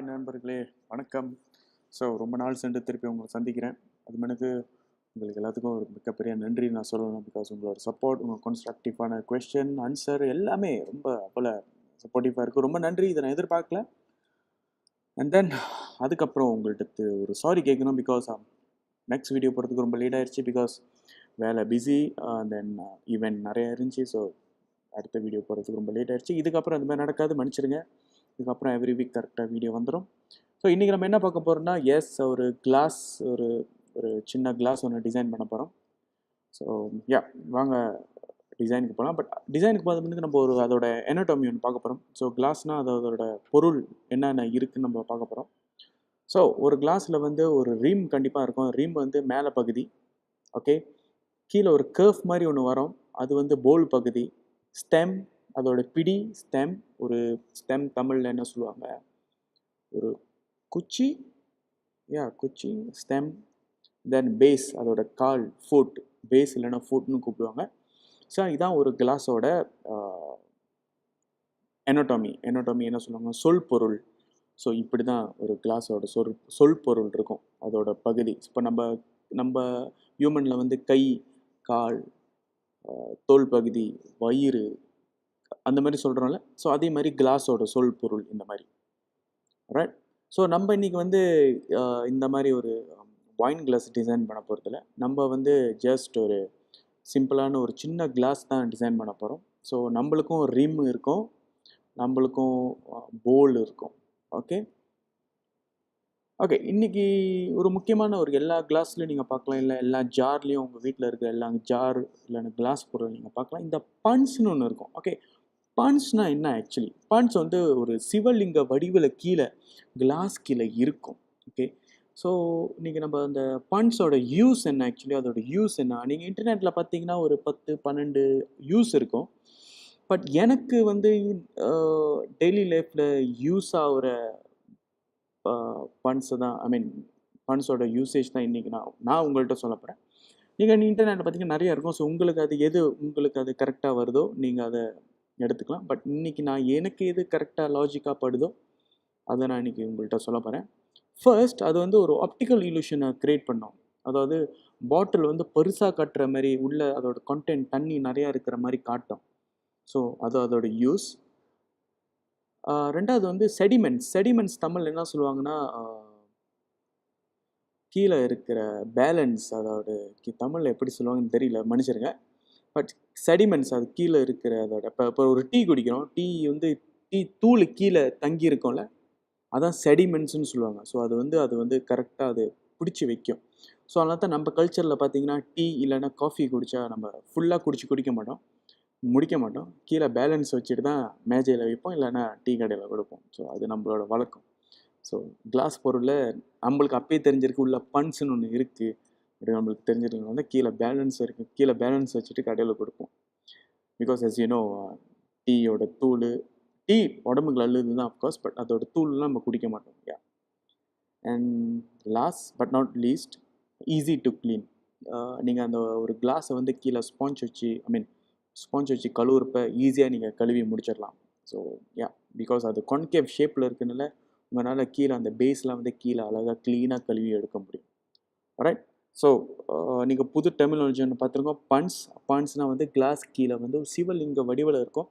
நண்பர்களே வணக்கம். ஸோ ரொம்ப நாள் சென்று திருப்பி உங்களை சந்திக்கிறேன். அது எனக்கு உங்களுக்கு எல்லாத்துக்கும் ஒரு மிகப்பெரிய நன்றி நான் சொல்லணும். பிகாஸ் உங்களோட சப்போர்ட், உங்கள் கன்ஸ்ட்ரக்டிவான கொஸ்டின் ஆன்சர் எல்லாமே ரொம்ப அவ்வளோ சப்போர்ட்டிவாக இருக்குது. ரொம்ப நன்றி. இதை நான் எதிர்பார்க்கல. அண்ட் தென் அதுக்கப்புறம் உங்கள்கிட்ட ஒரு சாரி கேட்கணும். பிகாஸ் நெக்ஸ்ட் வீடியோ போகிறதுக்கு ரொம்ப லேட் ஆயிடுச்சு. பிகாஸ் வேலை பிஸி, தென் ஈவெண்ட் நிறையா இருந்துச்சு. ஸோ அடுத்த வீடியோ போகிறதுக்கு ரொம்ப லேட் ஆயிடுச்சு. இதுக்கப்புறம் அந்த மாதிரி நடக்காது, மன்னிச்சிடுங்க. இதுக்கப்புறம் எவ்ரி வீக் கரெக்டாக வீடியோ வந்துடும். ஸோ இன்றைக்கி நம்ம என்ன பார்க்க போகிறோம்னா, ஒரு கிளாஸ், ஒரு ஒரு சின்ன கிளாஸ் ஒன்று டிசைன் பண்ண போகிறோம். ஸோ வாங்க டிசைனுக்கு போகலாம். பட் டிசைனுக்கு போகிறது முன்னாடி நம்ம அதோட எனாட்டமி ஒன்று பார்க்க போகிறோம். ஸோ கிளாஸ்னால் அதோட பொருள் என்னென்ன இருக்குதுன்னு நம்ம பார்க்க போகிறோம். ஸோ ஒரு கிளாஸில் ஒரு ரீம் கண்டிப்பாக இருக்கும். ரீம் மேலே பகுதி, ஓகே. கீழே ஒரு கர்வ் மாதிரி ஒன்று வரும், அது போல் பகுதி. ஸ்டெம், அதோட பிடி, ஸ்டெம். ஒரு ஸ்டெம் தமிழில் என்ன சொல்லுவாங்க, ஒரு குச்சி, குச்சி, ஸ்டெம். தென் பேஸ், அதோட கால், ஃபுட். பேஸ் இல்லைன்னா ஃபுட்னு கூப்பிடுவாங்க. ஸோ இதான் ஒரு கிளாஸோட எனாட்டமி என்ன சொல்லுவாங்க, சொல் பொருள். ஸோ இப்படி தான் ஒரு கிளாஸோட சொல் பொருள் இருக்கும், அதோட பகுதி. இப்போ நம்ம ஹியூமனில் கை, கால், தோல் பகுதி, வயிறு, அந்த மாதிரி சொல்கிறோம்ல. ஸோ அதே மாதிரி கிளாஸோட சொல் பொருள் இந்த மாதிரி, ரைட். ஸோ நம்ம இன்றைக்கி இந்த மாதிரி ஒரு வைன் கிளாஸ் டிசைன் பண்ண போகிறதில்ல. நம்ம ஜஸ்ட் ஒரு சிம்பிளான ஒரு சின்ன கிளாஸ் தான் டிசைன் பண்ண போகிறோம். ஸோ நம்மளுக்கும் ரிம் இருக்கும், நம்மளுக்கும் போல் இருக்கும். ஓகே. இன்றைக்கி ஒரு முக்கியமான ஒரு எல்லா கிளாஸ்லையும் நீங்கள் பார்க்கலாம், இல்லை எல்லா ஜார்லேயும் உங்கள் வீட்டில் இருக்க எல்லா ஜார் இல்லைன்னா கிளாஸ் பொருள் நீங்கள் பார்க்கலாம். இந்த பன்ஸ்னு ஒன்று இருக்கும். ஓகே, பன்ஸ்னால் என்ன? ஆக்சுவலி பன்ஸ் ஒரு சிவலிங்க வடிவில் கீழே கிளாஸ் கீழே இருக்கும். ஓகே. ஸோ இன்றைக்கி நம்ம அந்த பன்ஸோட யூஸ் என்ன, ஆக்சுவலி அதோட யூஸ் என்ன? நீங்கள் இன்டர்நெட்டில் பார்த்தீங்கன்னா ஒரு 10-12 யூஸ் இருக்கும். பட் எனக்கு டெய்லி லைஃப்பில் யூஸ் ஆகிற பன்ஸை தான், பன்ஸோட யூசேஜ் தான் இன்றைக்கி நான் உங்கள்கிட்ட சொல்ல போகிறேன். நீங்கள் இன்டர்நெட்டில் பார்த்தீங்கன்னா நிறையா இருக்கும். ஸோ உங்களுக்கு அது கரெக்டாக வருதோ நீங்கள் அதை எடுத்துக்கலாம். பட் இன்றைக்கி எனக்கு எது கரெக்டாக லாஜிக்காக படுதோ அதை நான் இன்றைக்கி உங்கள்கிட்ட சொல்ல போகிறேன். ஃபர்ஸ்ட், அது ஒரு ஆப்டிக்கல் இல்யூஷனை க்ரியேட் பண்ணோம். அதாவது பாட்டில் பெருசாக காட்டுற மாதிரி, உள்ள அதோட கண்டென்ட் தண்ணி நிறையா இருக்கிற மாதிரி காட்டும். ஸோ அதோட யூஸ். ரெண்டாவது செடிமெண்ட்ஸ் தமிழ் என்ன சொல்லுவாங்கன்னா, கீழே இருக்கிற பேலன்ஸ். அதோட தமிழில் எப்படி சொல்லுவாங்கன்னு தெரியல, மன்னிச்சிருங்க. பட் செடிமெண்ட்ஸ், அது கீழே இருக்கிற அதோட, இப்போ ஒரு டீ குடிக்கிறோம், டீ தூள் கீழே தங்கி இருக்கும்ல, அதான் செடிமெண்ட்ஸ்னு சொல்லுவாங்க. ஸோ அது கரெக்டாக அது பிடிச்சி வைக்கும். ஸோ அதனால தான் நம்ம கல்ச்சரில் பார்த்தீங்கன்னா டீ இல்லைன்னா காஃபி குடித்தா நம்ம ஃபுல்லாக குடிக்க மாட்டோம், முடிக்க மாட்டோம். கீழே பேலன்ஸ் வச்சுட்டு தான் மேஜையில் வைப்போம், இல்லைன்னா டீ கடையில் கொடுப்போம். ஸோ அது நம்மளோட வழக்கம். ஸோ கிளாஸ் பொருளில் நம்மளுக்கு அப்பயே தெரிஞ்சிருக்கு, உள்ள பன்ஸ்னு ஒன்று இருக்குது அப்படி நம்மளுக்கு தெரிஞ்சிருக்கனால கீழே பேலன்ஸ் இருக்குது. கீழே பேலன்ஸ் வச்சுட்டு கடையில் கொடுப்போம். பிகாஸ் as you know, டீயோட தூள், டீ உடம்புக்கு நல்லது தான் அஃப்கோர்ஸ், பட் அதோட தூள்லாம் நம்ம குடிக்க மாட்டோம். And last but not least, easy to clean. நீங்கள் அந்த ஒரு கிளாஸை கீழே ஸ்பாஞ்ச் வச்சு கழுவுறப்ப ஈஸியாக நீங்கள் கழுவி முடிச்சிடலாம். ஸோ பிகாஸ் அது கான்கேவ் ஷேப்பில் இருக்குனால உங்களால் கீழே அந்த பேஸ்லாம் கீழே அழகாக க்ளீனாக கழுவி எடுக்க முடியும். ரைட். ஸோ நீங்கள் புது டெர்மினாலஜி ஒன்று பார்த்துருக்கோம், பன்ஸ்னால் கிளாஸ் கீழே ஒரு சிவலிங்க வடிவில் இருக்கும்.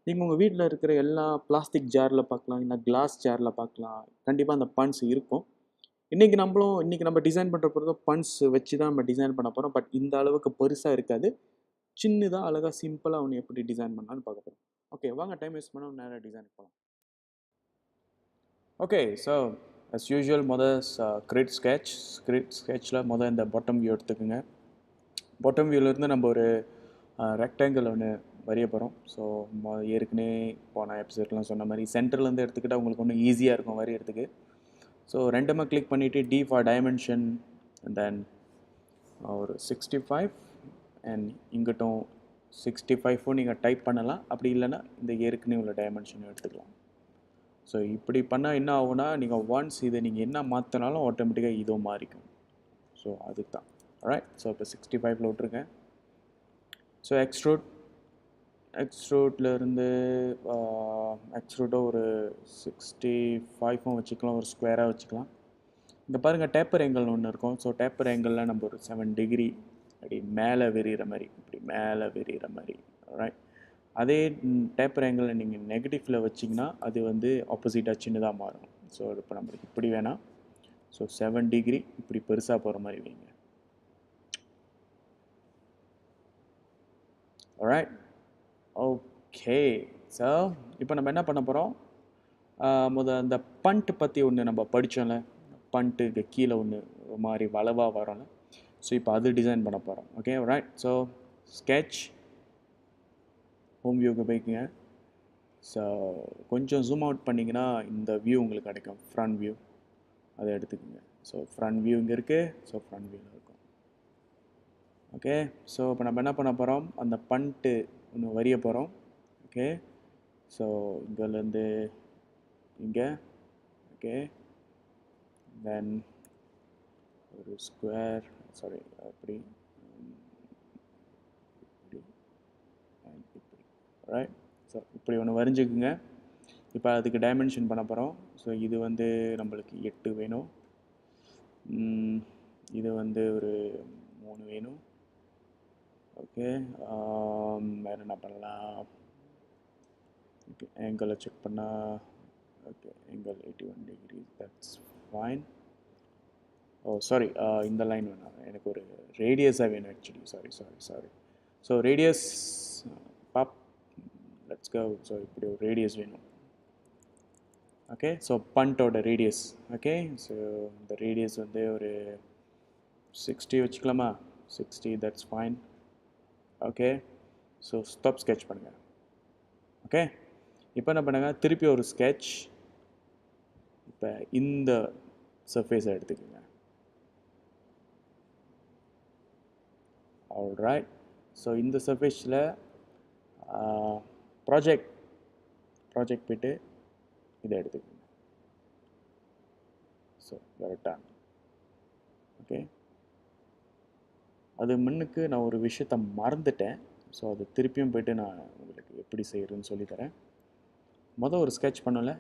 நீங்கள் உங்கள் வீட்டில் இருக்கிற எல்லா பிளாஸ்டிக் ஜாரில் பார்க்கலாம், இல்லை கிளாஸ் ஜாரில் பார்க்கலாம், கண்டிப்பாக அந்த பன்ஸ் இருக்கும். இன்றைக்கி நம்ம டிசைன் பண்ணுற பொறுத்த பன்ஸ் வச்சு தான் நம்ம டிசைன் பண்ண போகிறோம். பட் இந்த அளவுக்கு பெருசாக இருக்காது, சின்னதாக அழகாக சிம்பிளாக ஒன்று எப்படி டிசைன் பண்ணலான்னு பார்க்க போகிறோம். ஓகே, வாங்க டைம் வேஸ்ட் பண்ண நேராக டிசைனுக்கு போகலாம். Okay, so as usual grid ஸ்கெட்சில் இந்த பாட்டம் வியூ எடுத்துக்கோங்க. பாட்டம் வியூவிலேருந்து நம்ம ஒரு ரெக்டாங்கிள் ஒன்று வரைய போகிறோம். ஸோ ஏற்கனவே போன எபிசோட்லாம் சொன்ன மாதிரி சென்டர்லேருந்து எடுத்துக்கிட்டால் உங்களுக்கு ஒன்றும் ஈஸியாக இருக்கும் வரையறதுக்கு. ஸோ ரெண்டுமே கிளிக் பண்ணிவிட்டு D for dimension, தென் ஒரு 65 அண்ட் இங்கிட்டும் 65 நீங்கள் டைப் பண்ணலாம். அப்படி இல்லைன்னா இந்த ஏற்கனவே உள்ள டைமென்ஷன் எடுத்துக்கலாம். ஸோ இப்படி பண்ணால் என்ன ஆகுனா, நீங்கள் ஒன்ஸ் இதை நீங்கள் என்ன மாற்றினாலும் ஆட்டோமேட்டிக்காக இதுவும் மாறிக்கும். ஸோ அதுக்கு தான். ரைட். ஸோ இப்போ 65 விட்ருக்கேன். ஸோ எக்ஸ்ட்ரூட் எக்ஸ்ட்ரூட்லேருந்து எக்ஸ்ட்ரூட்டை ஒரு 65 வச்சுக்கலாம், ஒரு ஸ்கொயராக வச்சுக்கலாம். இந்த பாருங்கள் டேப்பர் ஏங்கிள்னு ஒன்று இருக்கும். ஸோ டேப்பர் ஏங்கிளில் நம்ம ஒரு 7 டிகிரி அப்படி மேலே விரிகிற மாதிரி, இப்படி மேலே விரிகிற மாதிரி. ரைட். அதே டேப்பர் ஏங்கிளில் நீங்கள் நெகட்டிவில் வச்சிங்கன்னா அது வந்து ஆப்போசிட்டாக சின்னதாக மாறும். ஸோ இப்போ நம்மளுக்கு இப்படி வேணாம். ஸோ 7 டிகிரி இப்படி பெருசாக போகிற மாதிரி வைங்க. ரைட். ஓகே. ஸோ இப்போ நம்ம என்ன பண்ண போகிறோம், அந்த பண்ட் பற்றி ஒன்று நம்ம படித்தோம்ல, பண்ட்டுக்கு கீழே ஒன்று ஒரு மாதிரி வளவாக வரோம்ல. ஸோ இப்போ அது டிசைன் பண்ண போகிறோம். Okay right. So sketch home வியூக்கு போய்க்குங்க. ஸோ கொஞ்சம் ஜூம் அவுட் பண்ணிங்கன்னா இந்த வியூ உங்களுக்கு கிடைக்கும், ஃப்ரண்ட் வியூ. அதை எடுத்துக்கோங்க. ஸோ ஃப்ரண்ட் வியூ இங்கே இருக்குது. ஸோ ஃப்ரண்ட் வியூவில் இருக்கும். ஓகே. ஸோ இப்போ நம்ம என்ன பண்ண போகிறோம், அந்த பண்ட்டு ஒன்று வரைய போகிறோம். ஓகே. ஸோ இங்கேருந்து இங்கே. ஓகே. தென் ஒரு ஸ்கொயர், சாரி அப்படி இப்படி இப்படி. ரைட். ஸோ இப்படி ஒன்று வரைஞ்சிக்குங்க. இப்போ அதுக்கு டைமென்ஷன் பண்ண போகிறோம். ஸோ இது வந்து நம்மளுக்கு 8 வேணும். இது வந்து ஒரு 3 வேணும். ஓகே. வேறு என்ன பண்ணலாம், ஓகே ஆங்கிளை செக் பண்ணால், okay angle 81 degree, that's fine. Oh sorry, இந்த லைன் வேணும், எனக்கு ஒரு ரேடியஸாக வேணும் actually. Sorry. So radius pop, let's go. So இப்படி ஒரு ரேடியஸ் வேணும். ஓகே. ஸோ பண்ட்டோட ரேடியஸ். ஓகே. ஸோ இந்த ரேடியஸ் வந்து ஒரு 60 வச்சுக்கலாமா? 60, that's fine. Okay. So stop sketch பண்ணுங்கள். ஓகே. இப்போ என்ன பண்ணுங்கள், திருப்பி ஒரு ஸ்கெட்ச். இப்போ இந்த சர்ஃபேஸை எடுத்துக்கோங்க. ஆல்ரைட். ஸோ இந்த சர்ஃபேஸில் ப்ராஜெக்ட் போய்ட்டு இதை எடுத்துக்கோங்க. So return. ஓகே. அது முன்னுக்கு நான் ஒரு விஷயத்தை மறந்துட்டேன். ஸோ அது திருப்பியும் போய்ட்டு நான் உங்களுக்கு எப்படி செய்கிறேன்னு சொல்லித்தரேன். மொதல் ஒரு ஸ்கெட்ச் பண்ணல,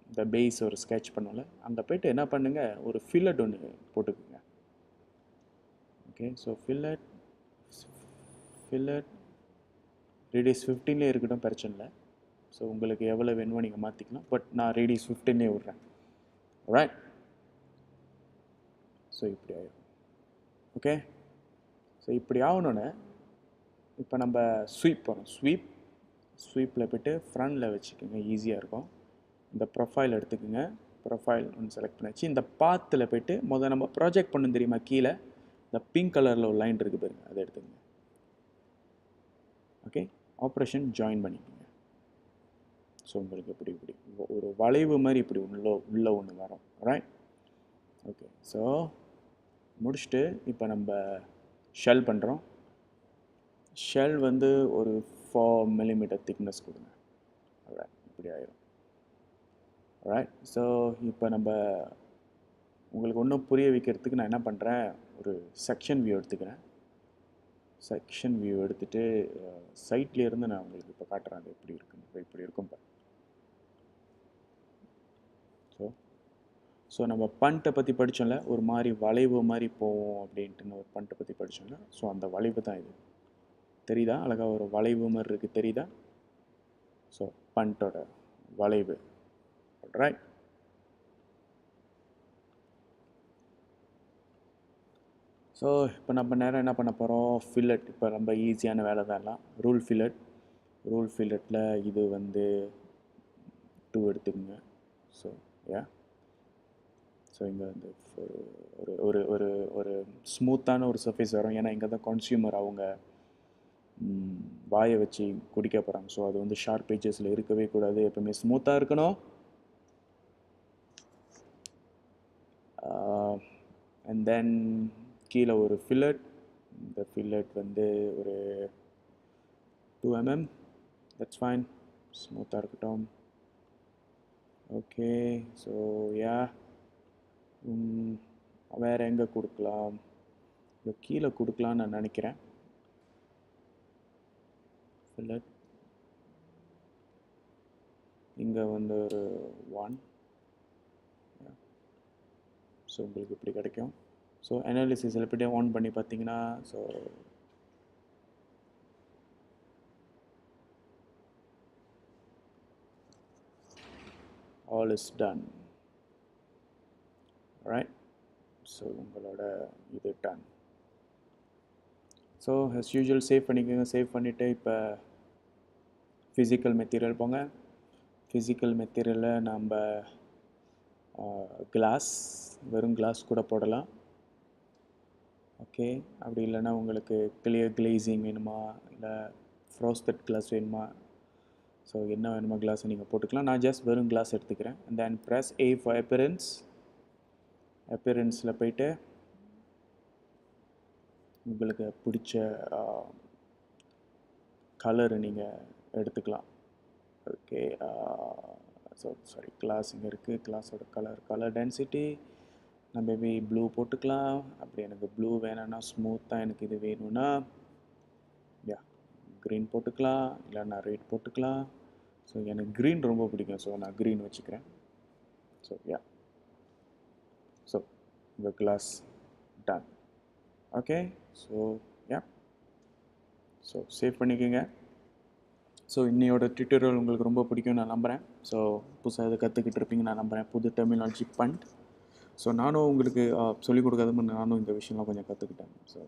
இந்த பேஸ் ஒரு ஸ்கெட்ச் பண்ணல, அங்கே போய்ட்டு என்ன பண்ணுங்கள், ஒரு ஃபில்லட் ஒன்று போட்டுக்குங்க. ஓகே. ஸோ ஃபில்லட் ரேடியஸ் 15 இருக்கட்டும், பிரச்சனை இல்லை. ஸோ உங்களுக்கு எவ்வளோ வேணுமோ நீங்கள் மாற்றிக்கலாம். பட் நான் ரேடியஸ் 15 விட்றேன். ரைட். ஸோ இப்படி ஆகிடும். ஓகே. ஸோ இப்படி ஆகணுன்னு இப்போ நம்ம ஸ்வீப் போகிறோம். ஸ்வீப்பில் போய்ட்டு ஃப்ரண்டில் வச்சுக்கோங்க, ஈஸியாக இருக்கும். இந்த ப்ரொஃபைல் எடுத்துக்கோங்க. ப்ரொஃபைல் ஒன்று செலக்ட் பண்ணிச்சு. இந்த பாத்தில் போய்ட்டு நம்ம ப்ராஜெக்ட் பண்ணணும் தெரியுமா, கீழே இந்த பிங்க் கலரில் ஒரு லைன் இருக்குது பாருங்க, அதை எடுத்துக்கோங்க. ஓகே. ஆப்ரேஷன் ஜாயின் பண்ணிக்கோங்க. ஸோ உங்களுக்கு இப்படி ஒரு வளைவு மாதிரி இப்படி உள்ள ஒன்று வரும். ரைட். ஓகே. ஸோ முடிச்சுட்டு இப்போ நம்ம ஷெல் பண்ணுறோம். ஷெல் வந்து ஒரு 4 மில்லிமீட்டர் திக்னஸ் கொடுங்க. ரைட். இப்படி ஆயிரும். ரைட். ஸோ இப்போ நம்ம உங்களுக்கு ஒன்றும் புரிய வைக்கிறதுக்கு நான் என்ன பண்ணுறேன், ஒரு செக்ஷன் வியூ எடுத்துக்கிறேன். செக்ஷன் வியூ எடுத்துகிட்டு சைட்லேருந்து நான் உங்களுக்கு இப்போ காட்டுறேன் அது எப்படி இருக்குன்னு. இப்படி இருக்கும். ஸோ நம்ம பண்ட்டை பற்றி படித்தோம்ல, ஒரு மாதிரி வளைவு மாதிரி போவோம் அப்படின்ட்டுன்னு ஒரு பண்ட்டை பற்றி படித்தோம்ல. ஸோ அந்த வளைவு தான் இது. தெரியுதா? அழகாக ஒரு வளைவு மாதிரி இருக்குது, தெரியுதா? ஸோ பண்ட்டோட வளைவு. ரைட். ஸோ இப்போ நம்ம நேரம் என்ன பண்ண போகிறோம், ஃபில்லட். இப்போ ரொம்ப ஈஸியான வேலை தான் எல்லாம். ரூல் ஃபில்லட்டில் இது வந்து 2 எடுத்துக்கோங்க. ஸோ ஸோ இங்கே வந்து ஒரு ஒரு ஒரு ஒரு ஸ்மூத்தான ஒரு சர்ஃபேஸ் வரும். ஏன்னா இங்கே தான் கன்சியூமர் அவங்க வாயை வச்சு குடிக்க போகிறாங்க. ஸோ அது வந்து ஷார்ப் பேஜஸில் இருக்கவே கூடாது, எப்பவுமே ஸ்மூத்தாக இருக்கணும். அண்ட் தென் கீழே ஒரு ஃபில்லட். இந்த ஃபில்லட் வந்து ஒரு 2 mm, தட்ஸ் ஃபைன், ஸ்மூத்தாக இருக்கட்டும். ஓகே. ஸோ வேறு எங்கே கொடுக்கலாம், கீழே கொடுக்கலான்னு நான் நினைக்கிறேன். ஃபில்லட் இங்கே வந்து ஒரு 1. ஸோ உங்களுக்கு இப்படி கிடைக்கும். ஸோ அனாலிசிஸில் எப்படி ஆன் பண்ணி பார்த்தீங்கன்னா, so all is done, right? So உங்களோட இது done. So as usual save பண்ணிக்கோங்க. சேவ் பண்ணிவிட்டு இப்போ ஃபிசிக்கல் மெட்டீரியல் போங்க. ஃபிசிக்கல் மெட்டீரியலில் நம்ம கிளாஸ், வெறும் கிளாஸ் கூட போடலாம். ஓகே, அப்படி இல்லைன்னா உங்களுக்கு கிளியர் கிளேசிங் வேணுமா, இல்லை ஃப்ரோஸ்டட் கிளாஸ் வேணுமா, ஸோ என்ன வேணுமோ கிளாஸை நீங்கள் போட்டுக்கலாம். நான் ஜஸ்ட் வெறும் கிளாஸ் எடுத்துக்கிறேன். And then press A for appearance. appearanceல போயிட்டு உங்களுக்கு பிடிச்ச கலரை நீங்கள் எடுத்துக்கலாம். ஓகே, ஸோ சாரி, கிளாஸ் இங்கே இருக்குது. கிளாஸோட கலர் டென்சிட்டி நான் மேபி ப்ளூ போட்டுக்கலாம். அப்படி எனக்கு ப்ளூ வேணும்னா, ஸ்மூத்தாக எனக்கு இது வேணும்னா க்ரீன் போட்டுக்கலாம், இல்லைன்னா ரெட் போட்டுக்கலாம். ஸோ எனக்கு க்ரீன் ரொம்ப பிடிக்கும், ஸோ நான் க்ரீன் வச்சுக்கிறேன். ஸோ ஸோ உங்கள் class done. Okay, so so save பண்ணிக்கோங்க. ஸோ இன்னையோட டியூட்டோரியல் உங்களுக்கு ரொம்ப பிடிக்கும் நான் நம்புகிறேன். ஸோ புதுசாக இதை கற்றுக்கிட்டு இருப்பீங்க நான் நம்புகிறேன், புது டெர்மினாலஜி பண்ட். ஸோ நானும் உங்களுக்கு சொல்லிக் கொடுக்காத நானும் இந்த விஷயம்லாம் கொஞ்சம் கற்றுக்கிட்டேன். ஸோ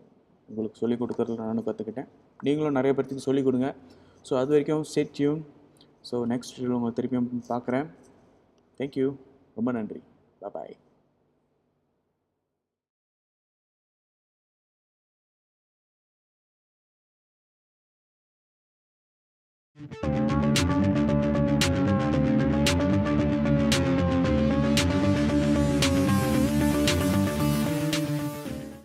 உங்களுக்கு சொல்லிக் கொடுக்குறதுல நானும் கற்றுக்கிட்டேன். நீங்களும் நிறைய பேர்த்துக்கு சொல்லிக் கொடுங்க. ஸோ அது வரைக்கும் stay tune. So next video உங்களை திருப்பியும் பார்க்குறேன். தேங்க்யூ, ரொம்ப நன்றி, பாய்.